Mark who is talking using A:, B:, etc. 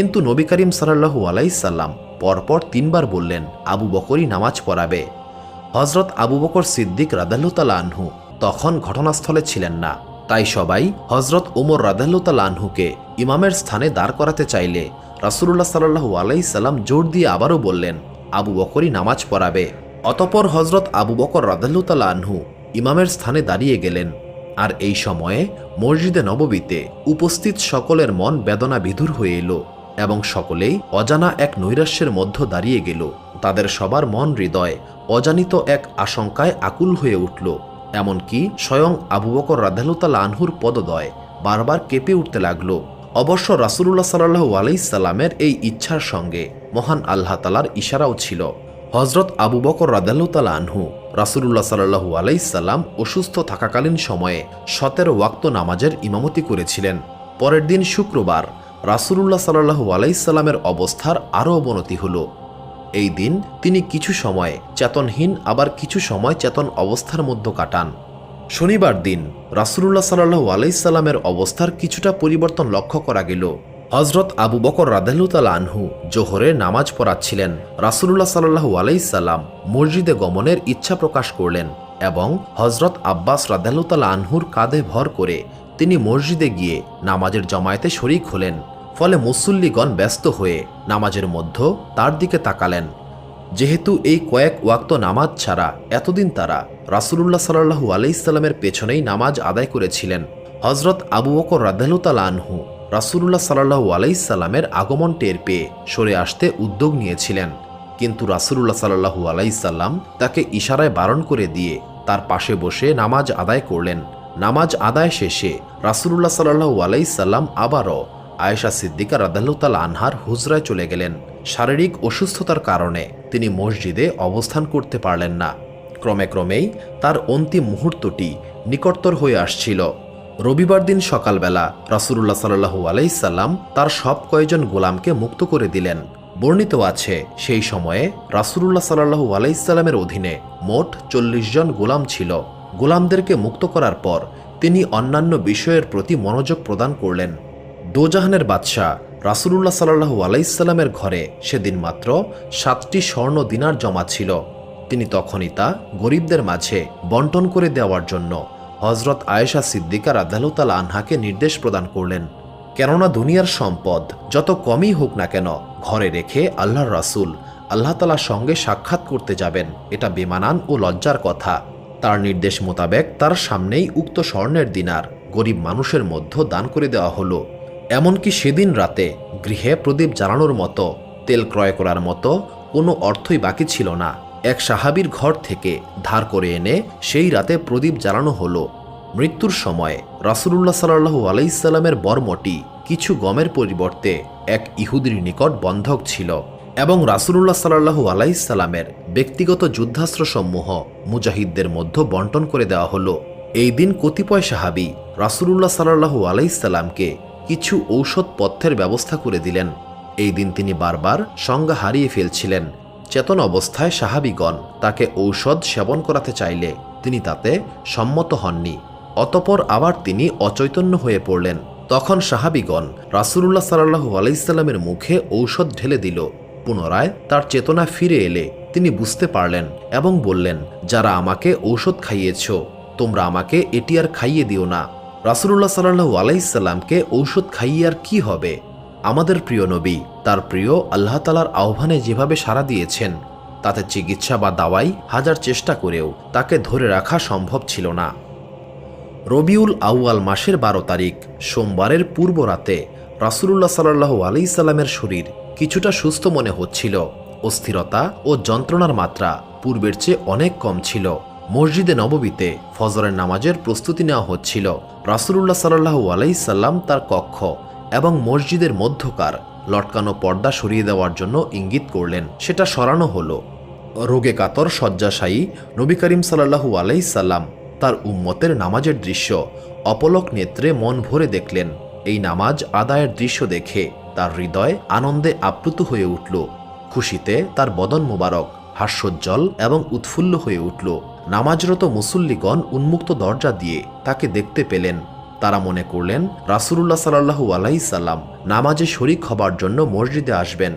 A: কিন্তু নবী করিম সাল্লাল্লাহু আলাইহি সাল্লাম পরপর 3 বার বললেন আবু বকরই নামাজ পড়াবে। হযরত আবু বকর সিদ্দিক রাদিয়াল্লাহু তাআলা আনহু তখন ঘটনাস্থলে ছিলেন না। তাই সবাই হযরত ওমর রাদিয়াল্লাহু তাআলা আনহুকে ইমামের স্থানে দাঁড় করাতে চাইলে রাসূলুল্লাহ সাল্লাল্লাহু আলাইহি সাল্লাম জোর দিয়ে আবারও বললেন আবু বকরই নামাজ পড়াবে। অতঃপর হযরত আবু বকর রাদিয়াল্লাহু তাআলা আনহু ইমামের স্থানে দাঁড়িয়ে গেলেন। আর এই সময়ে মসজিদে নববীতে উপস্থিত সকলের মন বেদনা বিধুর হয়ে এলো এবং সকলেই অজানা এক নৈরাশ্যের মধ্যে দাঁড়িয়ে গেল। তাদের সবার মন হৃদয় অজানিত এক আশঙ্কায় আকুল হয়ে উঠল। এমনকি স্বয়ং আবু বকর রাদিয়াল্লাহু তাআলা আনহুর পদদ্বয় বারবার কেঁপে উঠতে লাগল। অবশ্য রাসূলুল্লাহ সাল্লাল্লাহু আলাইহি সাল্লামের এই ইচ্ছার সঙ্গে মহান আল্লাহ তাআলার ইশারাও ছিল। হযরত আবু বকর রাদিয়াল্লাহু তাআলা আনহু রাসূলুল্লাহ সাল্লাল্লাহু আলাইহি সাল্লাম অসুস্থ থাকাকালীন সময়ে 17 ওয়াক্ত নামাজের ইমামতি করেছিলেন। পরের দিন শুক্রবার রাসূলুল্লাহ সাল্লাল্লাহু আলাইহি সাল্লামের অবস্থার আরও অবনতি হল। এই দিন তিনি কিছু সময় চেতনহীন আবার কিছু সময় চেতন অবস্থার মধ্যে কাটান। শনিবার দিন রাসূলুল্লাহ সাল্লাল্লাহু আলাইহি সাল্লামের অবস্থার কিছুটা পরিবর্তন লক্ষ্য করা গেল। হযরত আবু বকর রাদিয়াল্লাহু তাআলা আনহু জোহরের নামাজ পড়াচ্ছিলেন। রাসূলুল্লাহ সাল্লাল্লাহু আলাইহি সাল্লাম মসজিদে গমনের ইচ্ছা প্রকাশ করলেন এবং হযরত আব্বাস রাদিয়াল্লাহু তাআলা আনহুর কাঁধে ভর করে তিনি মসজিদে গিয়ে নামাজের জামায়াতে শরীক হলেন। ফলে মুসল্লিগণ ব্যস্ত হয়ে নামাজের মধ্যে তার দিকে তাকালেন। যেহেতু এই কয়েক ওয়াক্ত নামাজ ছাড়া এতদিন তারা রাসূলুল্লাহ সাল্লাল্লাহু আলাইহি সাল্লামের পেছনেই নামাজ আদায় করেছিলেন। হযরত আবু বকর রাদিয়াল্লাহু তাআলা আনহু রাসূলুল্লাহ সাল্লাল্লাহু আলাইহি সাল্লামের আগমন টের পেয়ে সরে আসতে উদ্যোগ নিয়েছিলেন, কিন্তু রাসূলুল্লাহ সাল্লাল্লাহু আলাইহি সাল্লাম তাকে ইশারায় বারণ করে দিয়ে তার পাশে বসে নামাজ আদায় করলেন। নামাজ আদায় শেষে রাসূলুল্লাহ সাল্লাল্লাহু আলাইহি সাল্লাম আবারও আয়েশা সিদ্দিকা রাদিয়াল্লাহু তাআলা আনহার হুজরায় চলে গেলেন। শারীরিক অসুস্থতার কারণে তিনি মসজিদে অবস্থান করতে পারলেন না। ক্রমে ক্রমেই তার অন্তিম মুহূর্তটি নিকটতর হয়ে আসছিল। রবিবার দিন সকালবেলা রাসূলুল্লাহ সাল্লাল্লাহু আলাইহি সাল্লাম তার সব কয়েকজন গোলামকে মুক্ত করে দিলেন। বর্ণিত আছে সেই সময়ে রাসূলুল্লাহ সাল্লাল্লাহু আলাইহি সাল্লামের অধীনে মোট 40 জন গোলাম ছিল। গোলামদেরকে মুক্ত করার পর তিনি অন্যান্য বিষয়ের প্রতি মনোযোগ প্রদান করলেন। দোজাহানের বাদশাহ রাসূলুল্লাহ সাল্লাল্লাহু আলাইহি সাল্লামের ঘরে সেদিন মাত্র 7টি স্বর্ণ দিনার জমা ছিল। তিনি তখনই তা গরিবদের মাঝে বন্টন করে দেওয়ার জন্য হযরত আয়েশা সিদ্দিকা রাদিয়াল্লাহু তাআলা আনহাকে নির্দেশ প্রদান করলেন। কেননা দুনিয়ার সম্পদ যত কমই হোক না কেন ঘরে রেখে আল্লাহর রাসূল আল্লাহ তাআলার সঙ্গে সাক্ষাৎ করতে যাবেন, এটা বেমানান ও লজ্জার কথা। তার নির্দেশ মোতাবেক তার সামনেই উক্ত স্বর্ণের দিনার গরিব মানুষের মধ্যে দান করে দেওয়া হলো। এমনকি সেদিন রাতে গৃহে প্রদীপ জ্বালানোর মতো, তেল ক্রয় করার মতো কোনো অর্থই বাকি ছিল না। এক সাহাবীর ঘর থেকে ধার করে এনে সেই রাতে প্রদীপ জ্বালানো হলো। মৃত্যুর সময় রাসূলুল্লাহ সাল্লাল্লাহু আলাইহি সাল্লামের বর্মটি কিছু গমের পরিবর্তে এক ইহুদির নিকট বন্ধক ছিল এবং রাসূলুল্লাহ সাল্লাল্লাহু আলাইহি সাল্লামের ব্যক্তিগত যুদ্ধাস্ত্রসমূহ মুজাহিদদের মধ্যে বন্টন করে দেওয়া হলো। এই দিন কতিপয় সাহাবী রাসূলুল্লাহ সাল্লাল্লাহু আলাইহি সাল্লামকে কিছু ঔষধপথ্যের ব্যবস্থা করে দিলেন। এই দিন তিনি বারবার সংজ্ঞা হারিয়ে ফেলছিলেন। চেতন অবস্থায় সাহাবীগণ তাকে ঔষধ সেবন করাতে চাইলে তিনি তাতে সম্মত হননি। অতঃপর আবার তিনি অচৈতন্য হয়ে পড়লেন। তখন সাহাবীগণ রাসূলুল্লাহ সাল্লাল্লাহু আলাইহি সাল্লামের মুখে ঔষধ ঢেলে দিল। পুনরায় তার চেতনা ফিরে এলে তিনি বুঝতে পারলেন এবং বললেন, যারা আমাকে ঔষধ খাইয়েছ, তোমরা আমাকে এটি আর খাইয়ে দিও না। রাসূলুল্লাহ সাল্লাল্লাহু আলাইহি সাল্লামকে ঔষধ খাইয়ে আর কি হবে? আমাদের প্রিয় নবী তার প্রিয় আল্লাহ তাআলার আহ্বানে যেভাবে সাড়া দিয়েছেন, তাতে চিকিৎসা বা দাওয়াই হাজার চেষ্টা করেও তাকে ধরে রাখা সম্ভব ছিল না। রবিউল আউয়াল মাসের 12 তারিখ সোমবারের পূর্ব রাতে রাসূলুল্লাহ সাল্লাল্লাহু আলাইহি সাল্লামের শরীর কিছুটা সুস্থ মনে হচ্ছিল। অস্থিরতা ও যন্ত্রণার মাত্রা পূর্বের চেয়ে অনেক কম ছিল। মসজিদে নববীতে ফজরের নামাজের প্রস্তুতি নেওয়া হচ্ছিল। রাসূলুল্লাহ সাল্লাল্লাহু আলাইহি সাল্লাম তার কক্ষ এবং মসজিদের মধ্যকার লটকানো পর্দা সরিয়ে দেওয়ার জন্য ইঙ্গিত করলেন। সেটা সরানো হলো। রোগে কাতর শয্যাশায়ী নবী করিম সাল্লাল্লাহু আলাইহি সাল্লাম তার উম্মতের নামাজের দৃশ্য অপলক নেত্রে মন ভরে দেখলেন। এই নামাজ আদায়ের দৃশ্য দেখে তার হৃদয় আনন্দে আপ্লুত হয়ে উঠল। খুশিতে তার বদন মোবারক হাস্যোজ্জ্বল এবং উৎফুল্ল হয়ে উঠল। নামাজরত মুসল্লিগণ উন্মুক্ত দরজা দিয়ে তাকে দেখতে পেলেন। তারা মনে করলেন রাসূলুল্লাহ সাল্লাল্লাহু আলাইহি সাল্লাম নামাজে শরীক হবার জন্য মসজিদে আসবেন।